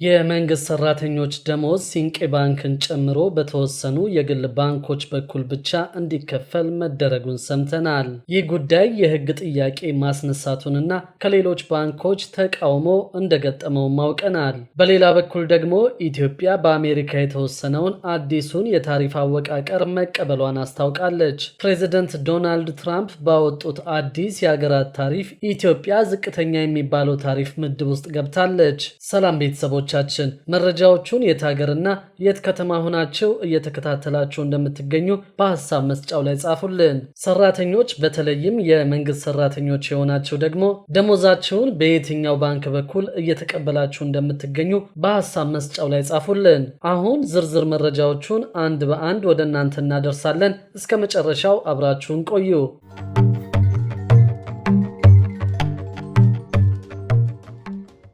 የመንግስት ሰራተኞች ደሞዝ ሲንቄ ባንክን ጨምሮ በተወሰኑ የግል ባንኮች በኩል ብቻ እንዲከፈል መደረጉን ሰምተናል። ይህ ጉዳይ የህግ ጥያቄ ማስነሳቱንና ከሌሎች ባንኮች ተቃውሞ እንደገጠመው ማውቀናል። በሌላ በኩል ደግሞ ኢትዮጵያ በአሜሪካ የተወሰነውን አዲሱን የታሪፍ አወቃቀር መቀበሏን አስታውቃለች። ፕሬዚደንት ዶናልድ ትራምፕ ባወጡት አዲስ የሀገራት ታሪፍ ኢትዮጵያ ዝቅተኛ የሚባለው ታሪፍ ምድብ ውስጥ ገብታለች። ሰላም ቤተሰቦች መረጃዎቹን የት ሀገርና የት ከተማ ሆናችሁ እየተከታተላችሁ እንደምትገኙ በሐሳብ መስጫው ላይ ጻፉልን። ሰራተኞች በተለይም የመንግስት ሰራተኞች የሆናችሁ ደግሞ ደሞዛችሁን በየትኛው ባንክ በኩል እየተቀበላችሁ እንደምትገኙ በሐሳብ መስጫው ላይ ጻፉልን። አሁን ዝርዝር መረጃዎቹን አንድ በአንድ ወደ እናንተ እናደርሳለን። እስከ መጨረሻው አብራችሁን ቆዩ።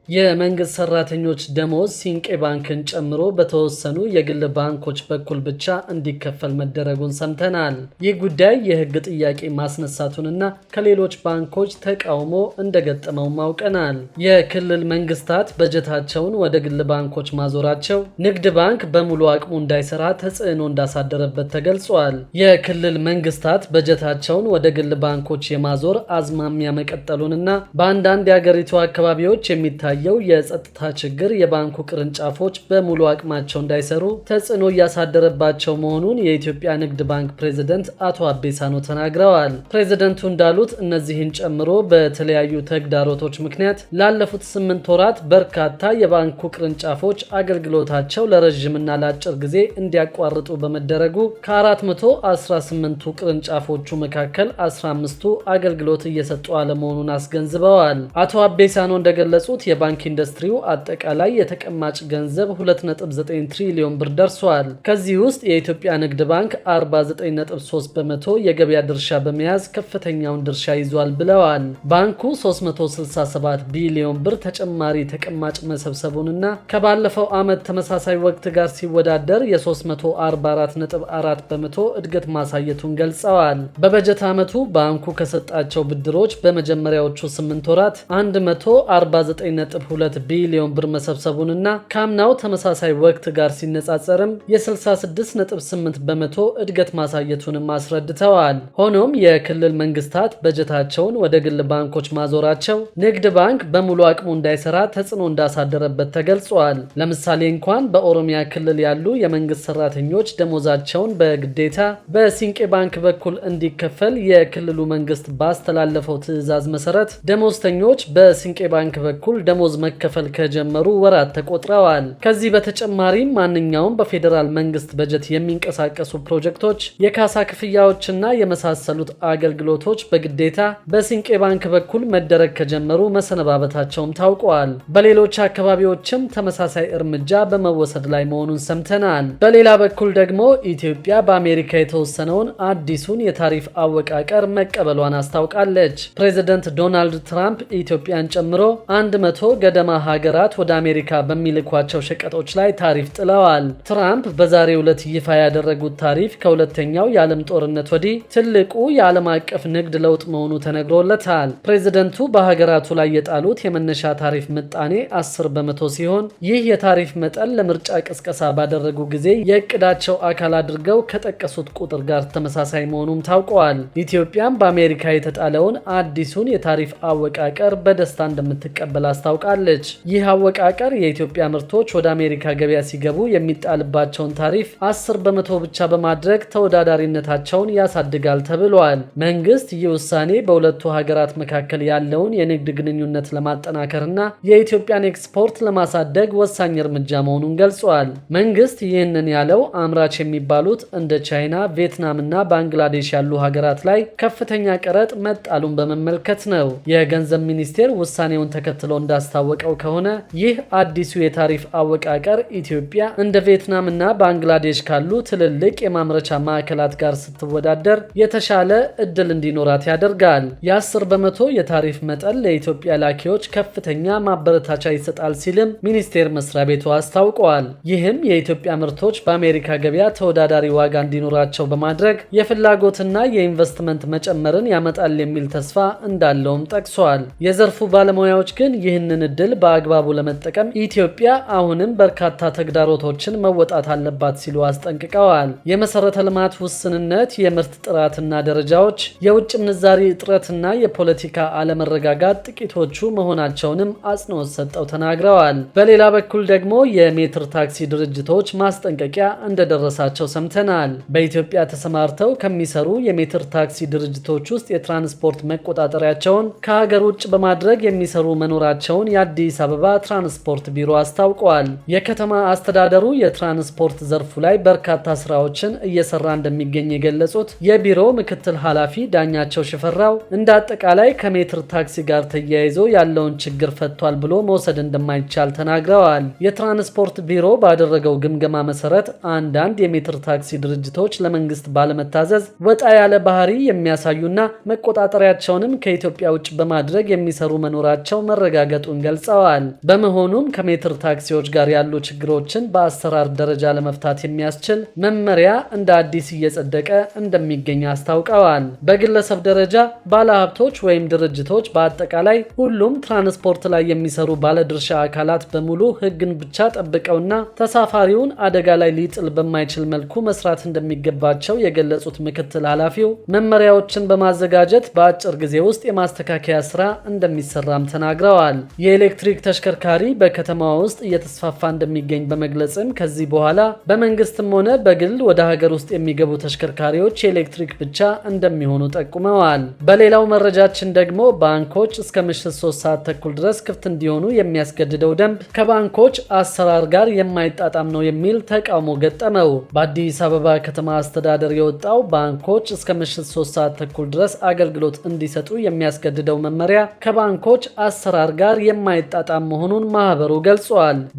የመንግስት ሰራተኞች ደሞዝ ሲንቄ ባንክን ጨምሮ በተወሰኑ የግል ባንኮች በኩል ብቻ እንዲከፈል መደረጉን ሰምተናል። ይህ ጉዳይ የህግ ጥያቄ ማስነሳቱንና ከሌሎች ባንኮች ተቃውሞ እንደገጠመው ማውቀናል። የክልል መንግስታት በጀታቸውን ወደ ግል ባንኮች ማዞራቸው ንግድ ባንክ በሙሉ አቅሙ እንዳይሰራ ተጽዕኖ እንዳሳደረበት ተገልጿል። የክልል መንግስታት በጀታቸውን ወደ ግል ባንኮች የማዞር አዝማሚያ መቀጠሉንና በአንዳንድ የአገሪቱ አካባቢዎች የሚታይ የጸጥታ ችግር የባንኩ ቅርንጫፎች በሙሉ አቅማቸው እንዳይሰሩ ተጽዕኖ እያሳደረባቸው መሆኑን የኢትዮጵያ ንግድ ባንክ ፕሬዝዳንት አቶ አቤሳኖ ተናግረዋል። ፕሬዝዳንቱ እንዳሉት እነዚህን ጨምሮ በተለያዩ ተግዳሮቶች ምክንያት ላለፉት 8 ወራት በርካታ የባንኩ ቅርንጫፎች አገልግሎታቸው ለረጅምና ለአጭር ጊዜ እንዲያቋርጡ በመደረጉ ከ418ቱ ቅርንጫፎቹ መካከል 15ቱ አገልግሎት እየሰጡ አለመሆኑን አስገንዝበዋል። አቶ አቤሳኖ እንደገለጹት የባንክ ኢንዱስትሪው አጠቃላይ የተቀማጭ ገንዘብ 2.9 ትሪሊዮን ብር ደርሷል። ከዚህ ውስጥ የኢትዮጵያ ንግድ ባንክ 49.3 በመቶ የገበያ ድርሻ በመያዝ ከፍተኛውን ድርሻ ይዟል ብለዋል። ባንኩ 367 ቢሊዮን ብር ተጨማሪ ተቀማጭ መሰብሰቡንና ከባለፈው ዓመት ተመሳሳይ ወቅት ጋር ሲወዳደር የ344.4 በመቶ እድገት ማሳየቱን ገልጸዋል። በበጀት ዓመቱ ባንኩ ከሰጣቸው ብድሮች በመጀመሪያዎቹ 8 ወራት 149.2 ቢሊዮን ብር መሰብሰቡንና ካምናው ተመሳሳይ ወቅት ጋር ሲነጻጸርም የ66.8 በመቶ እድገት ማሳየቱንም አስረድተዋል። ሆኖም የክልል መንግስታት በጀታቸውን ወደ ግል ባንኮች ማዞራቸው ንግድ ባንክ በሙሉ አቅሙ እንዳይሰራ ተጽዕኖ እንዳሳደረበት ተገልጿል። ለምሳሌ እንኳን በኦሮሚያ ክልል ያሉ የመንግስት ሰራተኞች ደሞዛቸውን በግዴታ በሲንቄ ባንክ በኩል እንዲከፈል የክልሉ መንግስት ባስተላለፈው ትዕዛዝ መሰረት ደሞዝተኞች በሲንቄ ባንክ በኩል ደሞዝ መከፈል ከጀመሩ ወራት ተቆጥረዋል። ከዚህ በተጨማሪም ማንኛውም በፌዴራል መንግስት በጀት የሚንቀሳቀሱ ፕሮጀክቶች፣ የካሳ ክፍያዎችና የመሳሰሉት አገልግሎቶች በግዴታ በሲንቄ ባንክ በኩል መደረግ ከጀመሩ መሰነባበታቸውም ታውቋል። በሌሎች አካባቢዎችም ተመሳሳይ እርምጃ በመወሰድ ላይ መሆኑን ሰምተናል። በሌላ በኩል ደግሞ ኢትዮጵያ በአሜሪካ የተወሰነውን አዲሱን የታሪፍ አወቃቀር መቀበሏን አስታውቃለች። ፕሬዚደንት ዶናልድ ትራምፕ ኢትዮጵያን ጨምሮ 100 ገደማ ሀገራት ወደ አሜሪካ በሚልኳቸው ሸቀጦች ላይ ታሪፍ ጥለዋል። ትራምፕ በዛሬው ዕለት ይፋ ያደረጉት ታሪፍ ከሁለተኛው የዓለም ጦርነት ወዲህ ትልቁ የዓለም አቀፍ ንግድ ለውጥ መሆኑ ተነግሮለታል። ፕሬዝደንቱ በሀገራቱ ላይ የጣሉት የመነሻ ታሪፍ ምጣኔ 10 በመቶ ሲሆን ይህ የታሪፍ መጠን ለምርጫ ቅስቀሳ ባደረጉ ጊዜ የእቅዳቸው አካል አድርገው ከጠቀሱት ቁጥር ጋር ተመሳሳይ መሆኑም ታውቋል። ኢትዮጵያም በአሜሪካ የተጣለውን አዲሱን የታሪፍ አወቃቀር በደስታ እንደምትቀበል አስታውቃለች። ይህ አወቃቀር የኢትዮጵያ ምርቶች ወደ አሜሪካ ገበያ ሲገቡ የሚጣልባቸውን ታሪፍ 10 በመቶ ብቻ በማድረግ ተወዳዳሪነታቸውን ያሳድጋል ተብሏል። መንግስት ይህ ውሳኔ በሁለቱ ሀገራት መካከል ያለውን የንግድ ግንኙነት ለማጠናከርና የኢትዮጵያን ኤክስፖርት ለማሳደግ ወሳኝ እርምጃ መሆኑን ገልጿል። መንግስት ይህንን ያለው አምራች የሚባሉት እንደ ቻይና፣ ቪየትናም እና ባንግላዴሽ ያሉ ሀገራት ላይ ከፍተኛ ቀረጥ መጣሉን በመመልከት ነው። የገንዘብ ሚኒስቴር ውሳኔውን ተከትሎ እንዳስታወቀው ከሆነ ይህ አዲሱ የታሪፍ አወቃቀር ኢትዮጵያ እንደ ቪየትናም እና ባንግላዴሽ ካሉ ትልልቅ የማምረቻ ማዕከላት ጋር ስትወዳደር የተሻለ እድል እንዲኖራት ያደርጋል። የ10 በመቶ የታሪፍ መጠን ለኢትዮጵያ ላኪዎች ከፍተኛ ማበረታቻ ይሰጣል ሲልም ሚኒስቴር መስሪያ ቤቱ አስታውቀዋል። ይህም የኢትዮጵያ ምርቶች በአሜሪካ ገበያ ተወዳዳሪ ዋጋ እንዲኖራቸው በማድረግ የፍላጎትና የኢንቨስትመንት መጨመርን ያመጣል የሚል ተስፋ እንዳለውም ጠቅሷል። የዘርፉ ባለሙያዎች ግን ይህንን ይህንን እድል በአግባቡ ለመጠቀም ኢትዮጵያ አሁንም በርካታ ተግዳሮቶችን መወጣት አለባት ሲሉ አስጠንቅቀዋል። የመሰረተ ልማት ውስንነት፣ የምርት ጥራትና ደረጃዎች፣ የውጭ ምንዛሪ እጥረትና የፖለቲካ አለመረጋጋት ጥቂቶቹ መሆናቸውንም አጽንኦት ሰጠው ተናግረዋል። በሌላ በኩል ደግሞ የሜትር ታክሲ ድርጅቶች ማስጠንቀቂያ እንደደረሳቸው ሰምተናል። በኢትዮጵያ ተሰማርተው ከሚሰሩ የሜትር ታክሲ ድርጅቶች ውስጥ የትራንስፖርት መቆጣጠሪያቸውን ከሀገር ውጭ በማድረግ የሚሰሩ መኖራቸውን የአዲስ አበባ ትራንስፖርት ቢሮ አስታውቋል። የከተማ አስተዳደሩ የትራንስፖርት ዘርፉ ላይ በርካታ ስራዎችን እየሰራ እንደሚገኝ የገለጹት የቢሮው ምክትል ኃላፊ ዳኛቸው ሽፈራው እንደ አጠቃላይ ከሜትር ታክሲ ጋር ተያይዞ ያለውን ችግር ፈቷል ብሎ መውሰድ እንደማይቻል ተናግረዋል። የትራንስፖርት ቢሮ ባደረገው ግምገማ መሰረት አንዳንድ የሜትር ታክሲ ድርጅቶች ለመንግስት ባለመታዘዝ ወጣ ያለ ባህሪ የሚያሳዩና መቆጣጠሪያቸውንም ከኢትዮጵያ ውጭ በማድረግ የሚሰሩ መኖራቸው መረጋገጡን ገልጸዋል። በመሆኑም ከሜትር ታክሲዎች ጋር ያሉ ችግሮችን በአሰራር ደረጃ ለመፍታት የሚያስችል መመሪያ እንደ አዲስ እየጸደቀ እንደሚገኝ አስታውቀዋል። በግለሰብ ደረጃ ባለሀብቶች ወይም ድርጅቶች በአጠቃላይ ሁሉም ትራንስፖርት ላይ የሚሰሩ ባለድርሻ አካላት በሙሉ ሕግን ብቻ ጠብቀውና ተሳፋሪውን አደጋ ላይ ሊጥል በማይችል መልኩ መስራት እንደሚገባቸው የገለጹት ምክትል ኃላፊው መመሪያዎችን በማዘጋጀት በአጭር ጊዜ ውስጥ የማስተካከያ ስራ እንደሚሰራም ተናግረዋል። የኤሌክትሪክ ተሽከርካሪ በከተማዋ ውስጥ እየተስፋፋ እንደሚገኝ በመግለጽም ከዚህ በኋላ በመንግስትም ሆነ በግል ወደ ሀገር ውስጥ የሚገቡ ተሽከርካሪዎች የኤሌክትሪክ ብቻ እንደሚሆኑ ጠቁመዋል። በሌላው መረጃችን ደግሞ ባንኮች እስከ ምሽት 3 ሰዓት ተኩል ድረስ ክፍት እንዲሆኑ የሚያስገድደው ደንብ ከባንኮች አሰራር ጋር የማይጣጣም ነው የሚል ተቃውሞ ገጠመው። በአዲስ አበባ ከተማ አስተዳደር የወጣው ባንኮች እስከ ምሽት 3 ሰዓት ተኩል ድረስ አገልግሎት እንዲሰጡ የሚያስገድደው መመሪያ ከባንኮች አሰራር ጋር የማይጣጣም መሆኑን ማህበሩ ገልጿል።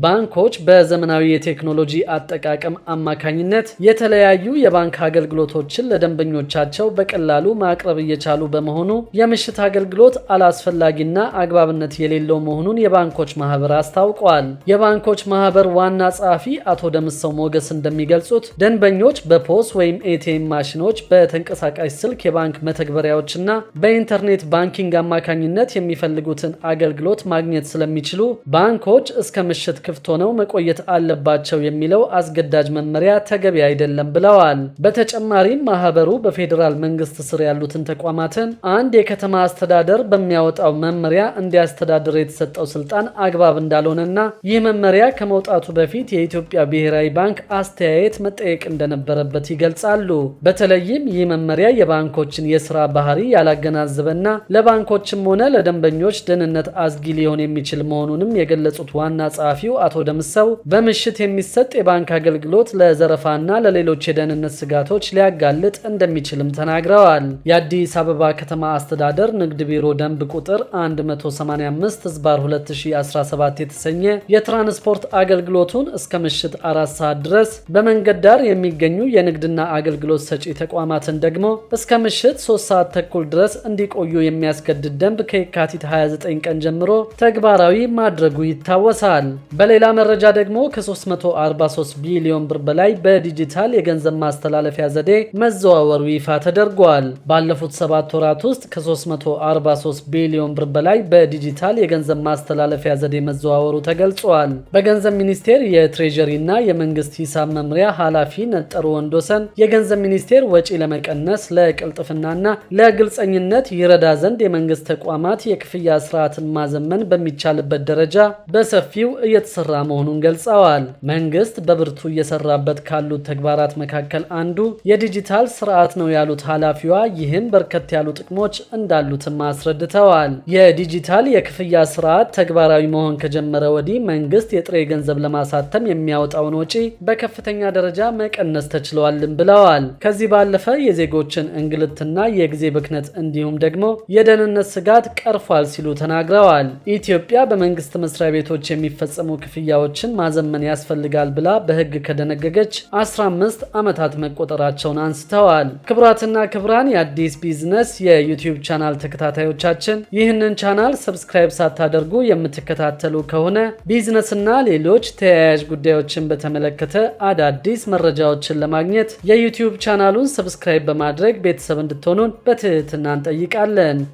ባንኮች በዘመናዊ የቴክኖሎጂ አጠቃቀም አማካኝነት የተለያዩ የባንክ አገልግሎቶችን ለደንበኞቻቸው በቀላሉ ማቅረብ እየቻሉ በመሆኑ የምሽት አገልግሎት አላስፈላጊና አግባብነት የሌለው መሆኑን የባንኮች ማህበር አስታውቋል። የባንኮች ማህበር ዋና ጸሐፊ አቶ ደምሰው ሞገስ እንደሚገልጹት ደንበኞች በፖስ ወይም ኤቲኤም ማሽኖች፣ በተንቀሳቃሽ ስልክ የባንክ መተግበሪያዎችና በኢንተርኔት ባንኪንግ አማካኝነት የሚፈልጉትን አገልግሎት ማግኘት ስለሚችሉ ባንኮች እስከ ምሽት ክፍት ሆነው መቆየት አለባቸው የሚለው አስገዳጅ መመሪያ ተገቢ አይደለም ብለዋል። በተጨማሪም ማህበሩ በፌዴራል መንግስት ስር ያሉትን ተቋማትን አንድ የከተማ አስተዳደር በሚያወጣው መመሪያ እንዲያስተዳድር የተሰጠው ስልጣን አግባብ እንዳልሆነና ይህ መመሪያ ከመውጣቱ በፊት የኢትዮጵያ ብሔራዊ ባንክ አስተያየት መጠየቅ እንደነበረበት ይገልጻሉ። በተለይም ይህ መመሪያ የባንኮችን የስራ ባህሪ ያላገናዘበና ለባንኮችም ሆነ ለደንበኞች ደህንነት አስጊ ሊሆን የሚችል መሆኑንም የገለጹት ዋና ጸሐፊው አቶ ደምሰው በምሽት የሚሰጥ የባንክ አገልግሎት ለዘረፋና ለሌሎች የደህንነት ስጋቶች ሊያጋልጥ እንደሚችልም ተናግረዋል። የአዲስ አበባ ከተማ አስተዳደር ንግድ ቢሮ ደንብ ቁጥር 185/2017 የተሰኘ የትራንስፖርት አገልግሎቱን እስከ ምሽት 4 ሰዓት ድረስ በመንገድ ዳር የሚገኙ የንግድና አገልግሎት ሰጪ ተቋማትን ደግሞ እስከ ምሽት 3 ሰዓት ተኩል ድረስ እንዲቆዩ የሚያስገድድ ደንብ ከየካቲት 29 ቀን ጀምሮ ተግባራዊ ማድረጉ ይታወሳል። በሌላ መረጃ ደግሞ ከ343 ቢሊዮን ብር በላይ በዲጂታል የገንዘብ ማስተላለፊያ ዘዴ መዘዋወሩ ይፋ ተደርጓል። ባለፉት 7 ወራት ውስጥ ከ343 ቢሊዮን ብር በላይ በዲጂታል የገንዘብ ማስተላለፊያ ዘዴ መዘዋወሩ ተገልጿል። በገንዘብ ሚኒስቴር የትሬጀሪ እና የመንግስት ሂሳብ መምሪያ ኃላፊ ነጠሩ ወንዶሰን የገንዘብ ሚኒስቴር ወጪ ለመቀነስ ለቅልጥፍናና ለግልጸኝነት ይረዳ ዘንድ የመንግስት ተቋማት የክፍያ ስርዓትን ማዘመን በሚቻልበት ደረጃ በሰፊው እየተሰራ መሆኑን ገልጸዋል። መንግስት በብርቱ እየሰራበት ካሉት ተግባራት መካከል አንዱ የዲጂታል ስርዓት ነው ያሉት ኃላፊዋ ይህም በርከት ያሉ ጥቅሞች እንዳሉትም አስረድተዋል። የዲጂታል የክፍያ ስርዓት ተግባራዊ መሆን ከጀመረ ወዲህ መንግስት የጥሬ ገንዘብ ለማሳተም የሚያወጣውን ወጪ በከፍተኛ ደረጃ መቀነስ ተችሏልም ብለዋል። ከዚህ ባለፈ የዜጎችን እንግልትና የጊዜ ብክነት እንዲሁም ደግሞ የደህንነት ስጋት ቀርፏል ሲሉ ተናግረዋል። ኢትዮጵያ በመንግስት መስሪያ ቤቶች የሚፈጸሙ ክፍያዎችን ማዘመን ያስፈልጋል ብላ በህግ ከደነገገች 15 ዓመታት መቆጠራቸውን አንስተዋል። ክቡራትና ክቡራን የአዲስ ቢዝነስ የዩቲዩብ ቻናል ተከታታዮቻችን ይህንን ቻናል ሰብስክራይብ ሳታደርጉ የምትከታተሉ ከሆነ ቢዝነስና ሌሎች ተያያዥ ጉዳዮችን በተመለከተ አዳዲስ መረጃዎችን ለማግኘት የዩቲዩብ ቻናሉን ሰብስክራይብ በማድረግ ቤተሰብ እንድትሆኑን በትህትና እንጠይቃለን።